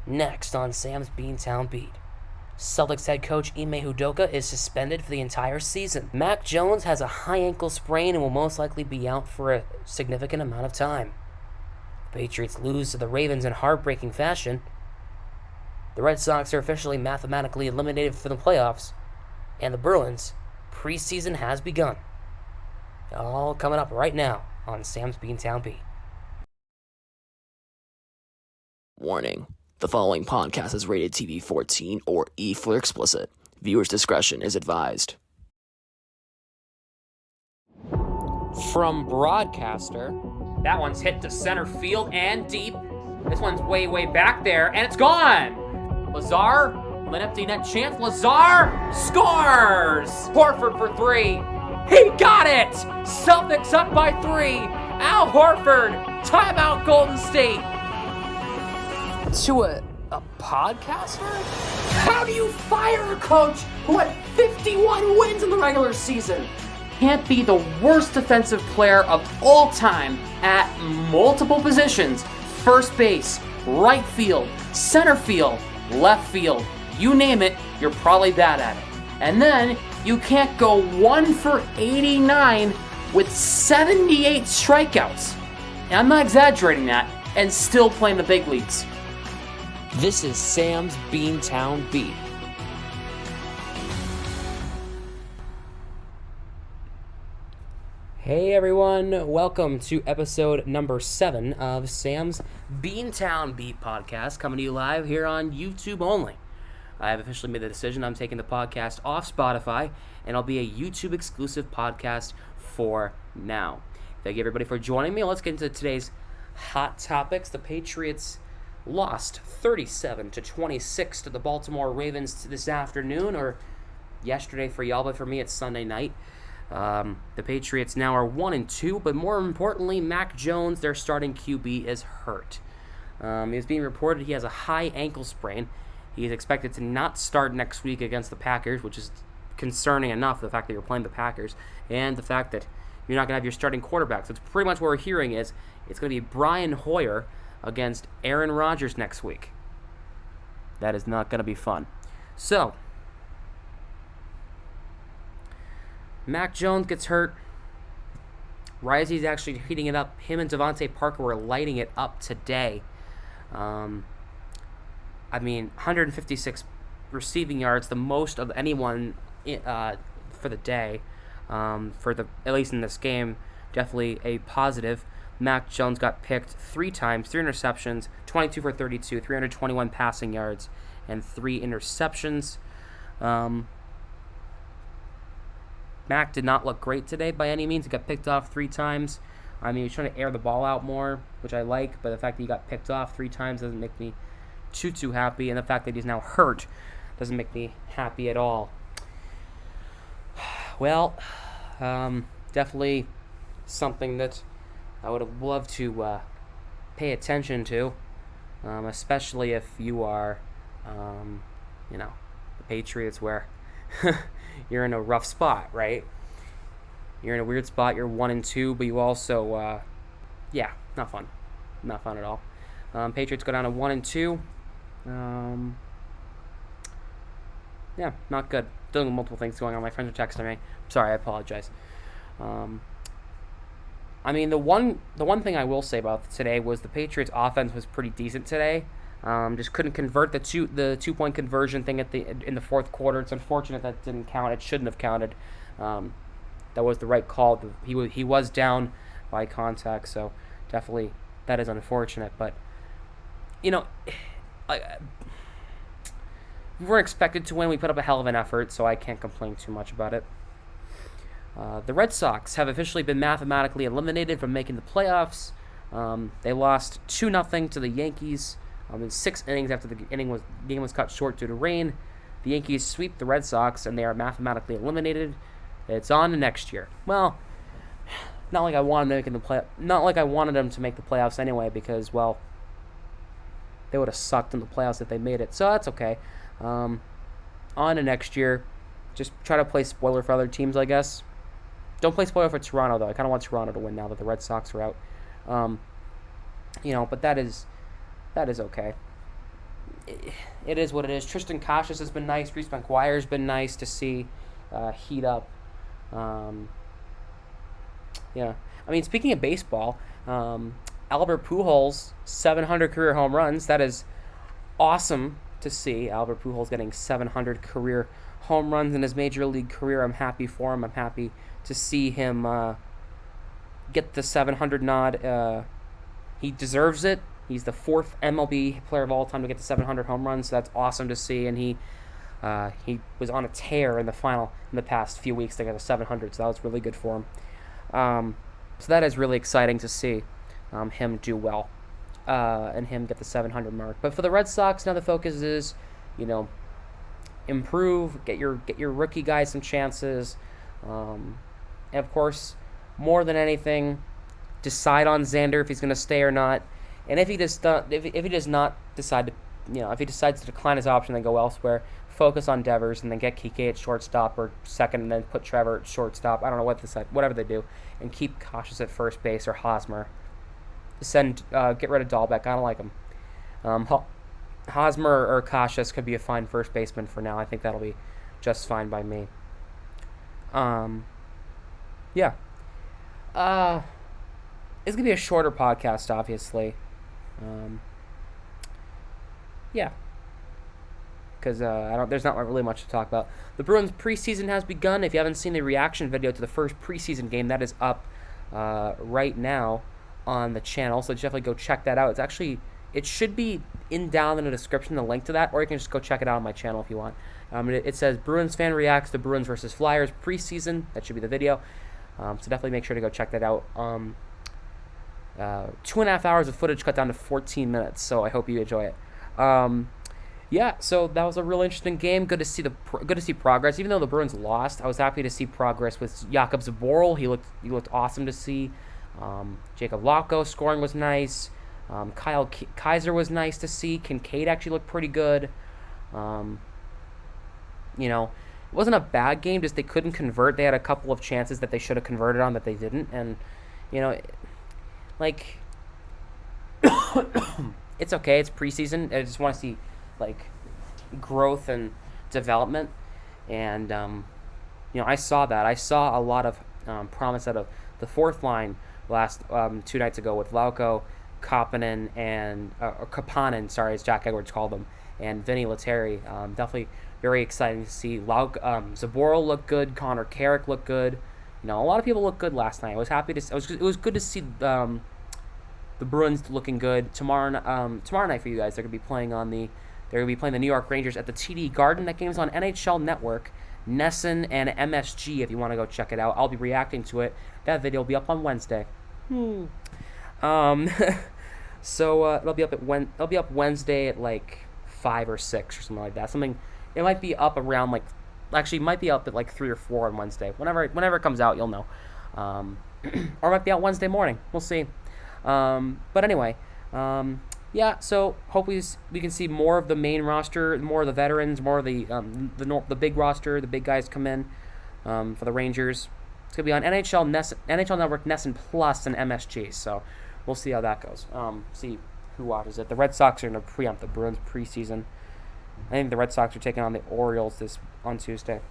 Next on Sam's Beantown Beat. Celtics head coach Ime Udoka is suspended for the entire season. Mac Jones has a high ankle sprain and will most likely be out for a significant amount of time. The Patriots lose to the Ravens in heartbreaking fashion. The Red Sox are officially mathematically eliminated from the playoffs. And the Bruins' preseason has begun. All coming up right now on Sam's Beantown Beat. Warning. The following podcast is rated TV 14 or E for explicit. Viewers' discretion is advised. From broadcaster, that one's hit to center field and deep. This one's way back there, and it's gone! Lazar, with an empty net chance. Lazar scores! Horford for three. He got it! Celtics up by 3. Al Horford, timeout Golden State. To a podcaster? How do you fire a coach who had 51 wins in the regular season? Can't be the worst defensive player of all time at multiple positions. First base, right field, center field, left field. You name it, you're probably bad at it. And then you can't go 1 for 89 with 78 strikeouts. And I'm not exaggerating that, and still playing the big leagues. This is Sam's Beantown Beat. Hey everyone, welcome to episode number 7 of Sam's Beantown Beat podcast, coming to you live here on YouTube only. I have officially made the decision I'm taking the podcast off Spotify, and I'll be a YouTube exclusive podcast for now. Thank you everybody for joining me. Let's get into today's hot topics. The Patriots lost 37-26 to the Baltimore Ravens this afternoon, or yesterday for y'all, but for me it's Sunday night. The Patriots now are 1-2, but more importantly, Mac Jones, their starting QB, is hurt. It's being reported he has a high ankle sprain. He is expected to not start next week against the Packers, which is concerning enough, the fact that you're playing the Packers, and the fact that you're not going to have your starting quarterback. So it's pretty much what we're hearing is it's going to be Brian Hoyer against Aaron Rodgers next week. That is not going to be fun. So, Mac Jones gets hurt. Risey's actually heating it up. Him and Devontae Parker were lighting it up today. 156 receiving yards, the most of anyone for the day. At least in this game, definitely a positive. Mac Jones got picked 3 times, 3 interceptions, 22 for 32, 321 passing yards, and 3 interceptions. Mac did not look great today by any means. He got picked off 3 times. He was trying to air the ball out more, which I like, but the fact that he got picked off 3 times doesn't make me too happy, and the fact that he's now hurt doesn't make me happy at all. Well, definitely something that I would have loved to pay attention to, especially if you are, the Patriots, where you're in a rough spot, right? You're in a weird spot. You're 1-2, but you also, not fun. Not fun at all. Patriots go down to 1-2. Not good. Doing multiple things going on. My friends are texting me. Sorry, I apologize. The one thing I will say about today was the Patriots' offense was pretty decent today. Just couldn't convert the 2-point conversion thing in the fourth quarter. It's unfortunate that didn't count. It shouldn't have counted. That was the right call. He was down by contact, so definitely that is unfortunate. But we weren't expected to win. We put up a hell of an effort, so I can't complain too much about it. The Red Sox have officially been mathematically eliminated from making the playoffs. They lost 2-0 to the Yankees in 6 innings after the game was cut short due to rain. The Yankees sweep the Red Sox, and they are mathematically eliminated. It's on to next year. Well, not like I wanted them to make the playoffs anyway, because they would have sucked in the playoffs if they made it. So that's okay. On to next year. Just try to play spoiler for other teams, I guess. Don't play spoiler for Toronto, though. I kind of want Toronto to win now that the Red Sox are out. But that is okay. it is what it is. Tristan Cassius has been nice. Reese McGuire's been nice to see heat up. Yeah. I mean, speaking of baseball, Albert Pujols, 700 career home runs. That is awesome to see. Albert Pujols getting 700 career home runs in his major league career. I'm happy for him. I'm happy to see him get the 700 nod. He deserves it. He's the 4th MLB player of all time to get the 700 home runs. So that's awesome to see. And he was on a tear in the past few weeks to get a 700. So that was really good for him. So that is really exciting to see him do well and him get the 700 mark. But for the Red Sox, now the focus is, improve, get your rookie guys some chances, and of course, more than anything, decide on Xander if he's going to stay or not. And if he does not decide to, if he decides to decline his option and go elsewhere, focus on Devers and then get Kike at shortstop or second and then put Trevor at shortstop. I don't know whatever they do, and keep Cautious at first base or Hosmer. Get rid of Dahlbeck. I don't like him. Hosmer or Cautious could be a fine first baseman for now. I think that'll be just fine by me. Yeah. It's gonna be a shorter podcast, obviously. Yeah. Because there's not really much to talk about. The Bruins preseason has begun. If you haven't seen the reaction video to the first preseason game, that is up right now on the channel. So definitely go check that out. It should be down in the description, the link to that, or you can just go check it out on my channel if you want. It says Bruins fan reacts to Bruins versus Flyers preseason. That should be the video. So definitely make sure to go check that out. 2.5 hours of footage cut down to 14 minutes. So I hope you enjoy it. Yeah, so that was a real interesting game. Good to see progress. Even though the Bruins lost, I was happy to see progress with Jakob Zaboral. He looked awesome to see. Jacob Locko scoring was nice. Kyle Kaiser was nice to see. Kincaid actually looked pretty good. It wasn't a bad game. Just they couldn't convert. They had a couple of chances that they should have converted on that they didn't. And it's okay. It's preseason. I just want to see growth and development. And I saw that. I saw a lot of promise out of the fourth line last 2 nights ago with Lauko, Kapanen, and Kapanen, sorry, as Jack Edwards called them, and Vinny Lettieri. Definitely very exciting to see. Zaboral looked good. Connor Carrick looked good. A lot of people looked good last night. I was happy to. It was good to see the Bruins looking good. Tomorrow night for you guys, they're gonna be playing the New York Rangers at the TD Garden. That game's on NHL Network, Nesson and MSG. If you want to go check it out, I'll be reacting to it. That video will be up on Wednesday. So it'll be up Wednesday at 5 or 6 or something like that. It might be up around it might be up at 3 or 4 on Wednesday. Whenever it comes out, you'll know. Or it might be out Wednesday morning. We'll see. But anyway, yeah. So hopefully we can see more of the main roster, more of the veterans, more of the big roster, the big guys come in for the Rangers. It's gonna be on NHL Network, Nesson Plus, and MSG. So we'll see how that goes. See who watches it. The Red Sox are gonna preempt the Bruins preseason. I think the Red Sox are taking on the Orioles on Tuesday.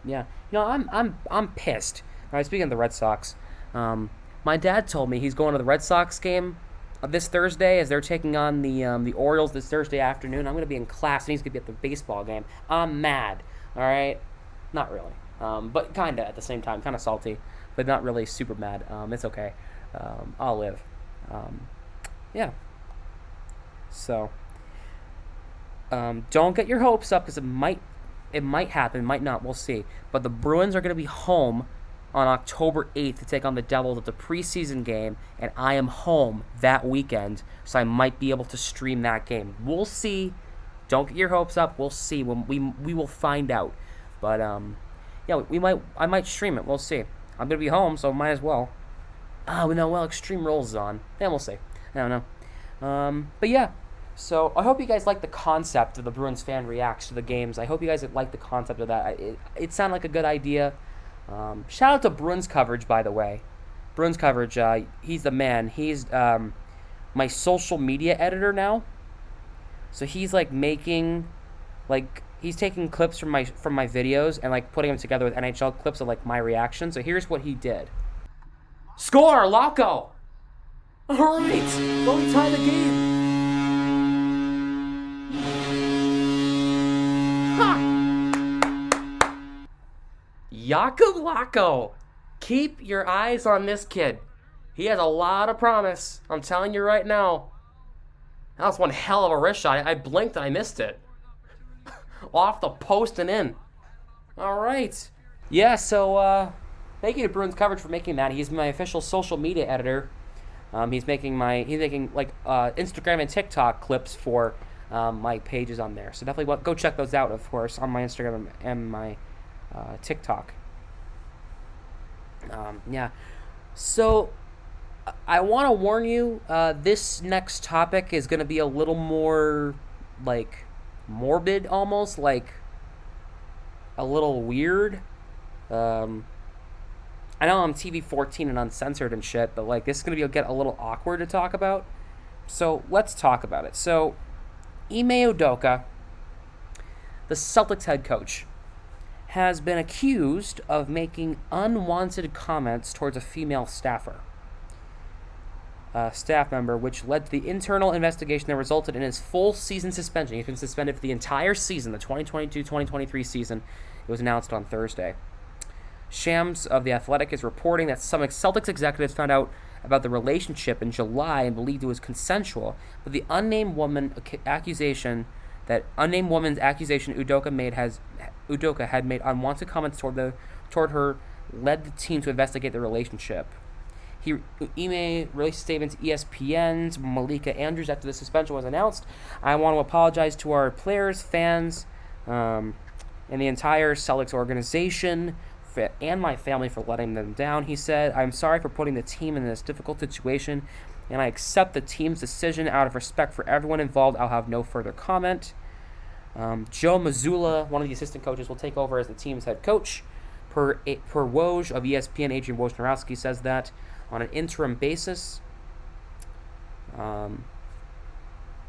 Yeah, I'm pissed. All right, speaking of the Red Sox, my dad told me he's going to the Red Sox game this Thursday as they're taking on the Orioles this Thursday afternoon. I'm going to be in class and he's going to be at the baseball game. I'm mad. All right, not really, but kind of at the same time, kind of salty, but not really super mad. It's okay. I'll live. Yeah. So, don't get your hopes up because it might happen, might not. We'll see. But the Bruins are going to be home on October 8th to take on the Devils at the preseason game, and I am home that weekend, so I might be able to stream that game. We'll see. Don't get your hopes up. We'll see. We will find out. But yeah, I might stream it. We'll see. I'm gonna be home, so might as well. Extreme Rules is on. Then we'll see. I don't know. But yeah. So I hope you guys like the concept of the Bruins fan reacts to the games. I hope you guys like the concept of that. It sounded like a good idea. Shout out to Bruins coverage, by the way. Bruins coverage. He's the man. He's my social media editor now. So he's like making, like he's taking clips from my videos and like putting them together with NHL clips of like my reaction. So here's what he did. Score, Locko! All right, well, we tie the game. Ha! Jakub Locko. Keep your eyes on this kid. He has a lot of promise. I'm telling you right now. That was one hell of a wrist shot. I blinked and I missed it. Off the post and in. All right. Yeah, so thank you to Bruins Coverage for making that. He's my official social media editor. He's making like Instagram and TikTok clips for my pages on there. So definitely go check those out, of course, on my Instagram and my TikTok. Yeah. So I want to warn you, this next topic is going to be a little more like morbid, almost like a little weird. I know I'm TV 14 and uncensored and shit, but like this is going to get a little awkward to talk about. So let's talk about it. So Ime Udoka, the Celtics head coach, has been accused of making unwanted comments towards a female staff member, which led to the internal investigation that resulted in his full season suspension. He's been suspended for the entire season, the 2022-2023 season. It was announced on Thursday. Shams of The Athletic is reporting that some Celtics executives found out about the relationship in July and believed it was consensual, but the unnamed woman's accusation Udoka had made unwanted comments toward her led the team to investigate the relationship. Ime released a statement to ESPN's Malika Andrews after the suspension was announced. I want to apologize to our players, fans, and the entire Celtics organization and my family for letting them down, he said. I'm sorry for putting the team in this difficult situation, and I accept the team's decision out of respect for everyone involved. I'll have no further comment. Joe Mazzulla, one of the assistant coaches, will take over as the team's head coach. Per Woj of ESPN, Adrian Wojnarowski says that on an interim basis.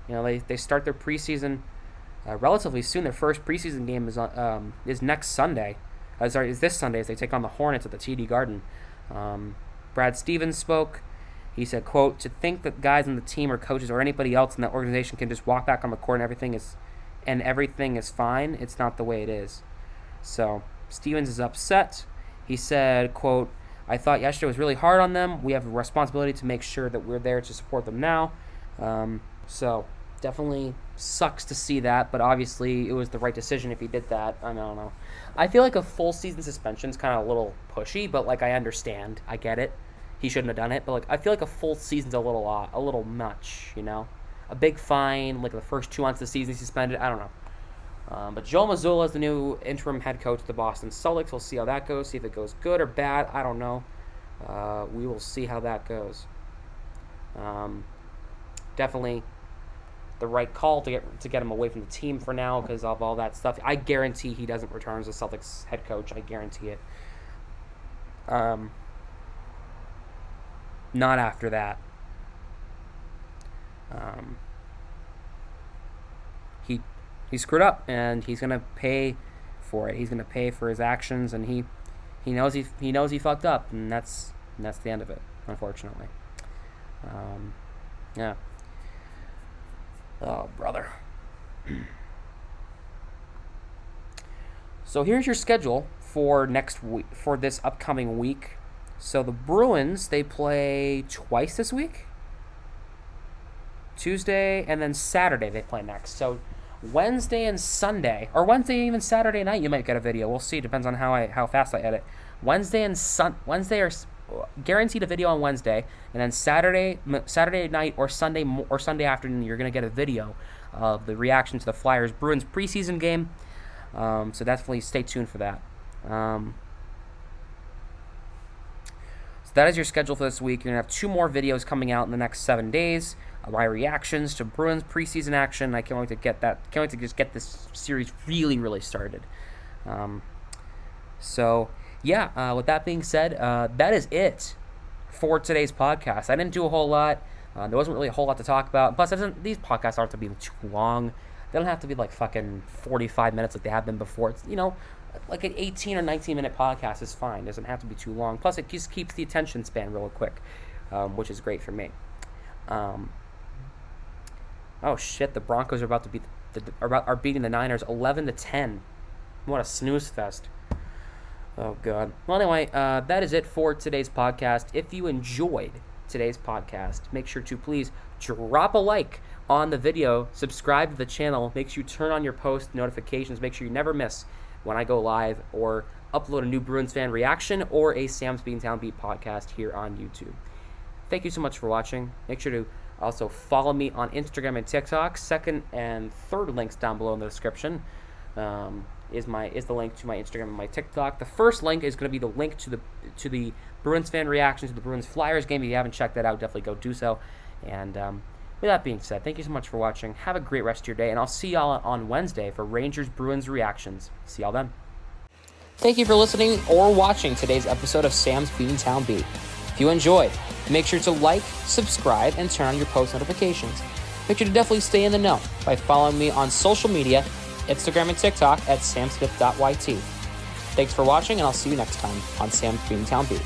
They start their preseason relatively soon. Their first preseason game is next Sunday. Is this Sunday as they take on the Hornets at the TD Garden. Brad Stevens spoke. He said, quote, to think that guys on the team or coaches or anybody else in that organization can just walk back on the court and everything is fine, it's not the way it is. So Stevens is upset. He said, quote, I thought yesterday was really hard on them. We have a responsibility to make sure that we're there to support them now. So definitely sucks to see that, but obviously it was the right decision if he did that. I don't know. I feel like a full season suspension is kind of a little pushy, but like I understand. I get it. He shouldn't have done it, but like I feel like a full season's a little much, you know? A big fine, like the first 2 months of the season he's suspended, I don't know. But Joe Mazzulla is the new interim head coach of the Boston Celtics. We'll see how that goes, see if it goes good or bad. I don't know. We will see how that goes. Definitely the right call to get him away from the team for now because of all that stuff. I guarantee he doesn't return as a Celtics head coach. I guarantee it. Not after that. He screwed up, and he's gonna pay for it. He's gonna pay for his actions, and he knows he fucked up, and that's the end of it, unfortunately. Yeah. Oh, brother. So here's your schedule for next week, for this upcoming week. So the Bruins, they play twice this week. Tuesday and then Saturday they play next. So Wednesday and Sunday, or Wednesday and even Saturday night, you might get a video. We'll see. Depends on how fast I edit. Wednesday are guaranteed a video on Wednesday, and then Saturday night or Sunday afternoon, you're gonna get a video of the reaction to the Flyers Bruins preseason game. So definitely stay tuned for that. So that is your schedule for this week. You're gonna have 2 more videos coming out in the next 7 days. My reactions to Bruins preseason action. I can't wait to get that. Can't wait to just get this series really, really started. So yeah. With that being said, that is it for today's podcast. I didn't do a whole lot. There wasn't really a whole lot to talk about. Plus, these podcasts aren't to be too long. They don't have to be like fucking 45 minutes like they have been before. It's, like an 18 or 19-minute podcast is fine. It doesn't have to be too long. Plus, it just keeps the attention span real quick, which is great for me. Oh shit! The Broncos are about to are beating the Niners 11-10. What a snooze fest! Oh god. Well, anyway, that is it for today's podcast. If you enjoyed today's podcast, make sure to please drop a like on the video, subscribe to the channel, make sure you turn on your post notifications, make sure you never miss when I go live or upload a new Bruins fan reaction or a Sam's Beantown Beat podcast here on YouTube. Thank you so much for watching. Make sure to also follow me on Instagram and TikTok. Second and third links down below in the description is the link to my Instagram and my TikTok. The first link is going to be the link to the Bruins fan reaction to the Bruins Flyers game. If you haven't checked that out, definitely go do so. And with that being said, thank you so much for watching. Have a great rest of your day, and I'll see y'all on Wednesday for Rangers Bruins reactions. See y'all then. Thank you for listening or watching today's episode of Sam's Beantown Beat. If you enjoyed, make sure to like, subscribe, and turn on your post notifications. Make sure to definitely stay in the know by following me on social media, Instagram and TikTok at samsmith.yt. Thanks for watching, and I'll see you next time on Sam's Beantown Beat.